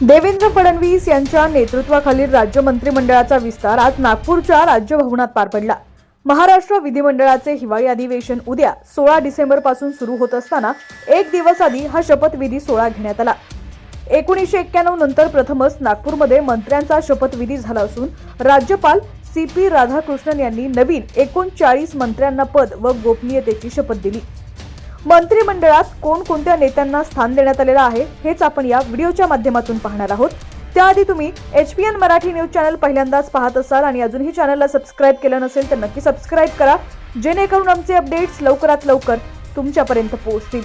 देवेंद्र फडणवीस यांच्या नेतृत्वाखालील राज्य मंत्रिमंडळाचा विस्तार आज नागपूरच्या राज्यभवनात पार पडला। महाराष्ट्र विधिमंडळाचे हिवाळी अधिवेशन उद्या 16 डिसेंबर पासून सुरू होत असताना एक दिवस आधी हा शपथविधी सोहळा घेण्यात आला। 1991 नंतर प्रथमच नागपूरमध्ये मंत्र्यांचा शपथविधी झाला असून राज्यपाल CP राधाकृष्णन यांनी नवीन 39 मंत्र्यांना पद व गोपनीयतेची शपथ दिली। मंत्रिमंडळात कोणकोणत्या नेत्यांना स्थान देण्यात आलेलं आहे हेच आपण या व्हिडिओच्या माध्यमातून पाहणार आहोत। त्याआधी तुम्ही HPN मराठी न्यूज चॅनल पहिल्यांदाच पाहत असाल आणि अजूनही चॅनलला सबस्क्राइब केलं नसेल तर नक्की सबस्क्राइब करा, जेणेकरून आमचे अपडेट्स लवकरात लवकर तुमच्यापर्यंत पोहोचतील।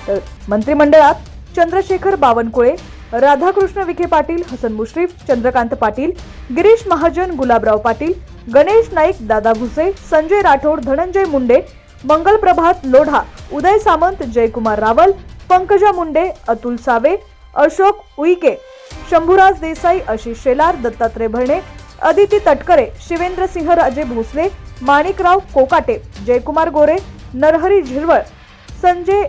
तर मंत्रिमंडळात चंद्रशेखर बावनकुळे, राधाकृष्ण विखे पाटील, हसन मुश्रीफ, चंद्रकांत पाटील, गिरीश महाजन, गुलाबराव पाटील, गणेश नाईक, दादा भुसे, संजय राठोड, धनंजय मुंडे, मंगल प्रभात लोढा, उदय सामंत, जयकुमार रावल, पंकजा मुंडे, अतुल सावे, अशोक उईके, शंभूराज देसाई, आशिष शेलार, दत्तात्रय भरणे, अदिती तटकरे, शिवेंद्र सिंह राजे भोसले, माणिकराव कोकाटे, जयकुमार गोरे, नरहरी झिरवळ, संजय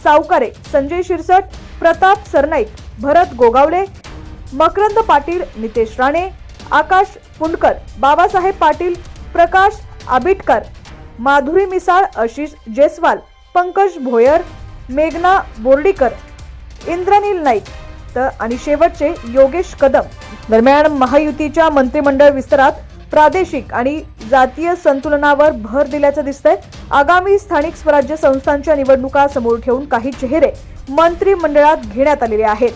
सावकारे, संजय शिरसट, प्रताप सरनाईक, भरत गोगावले, मकरंद पाटील, नितेश राणे, आकाश फुंडकर, बाबासाहेब पाटील, प्रकाश आबिटकर, माधुरी मिसाळ, आशिष जयस्वाल, पंकज भोयर, मेघना बोर्डीकर, इंद्रनील नाईक आणि शेवटचे योगेश कदम। दरम्यान महायुतीच्या मंत्रिमंडळ विस्तारात प्रादेशिक आणि जातीय संतुलनावर भर दिल्याचं दिसतंय। आगामी स्थानिक स्वराज्य संस्थांच्या निवडणुका समोर ठेवून काही चेहरे मंत्रिमंडळात घेण्यात आलेले आहेत।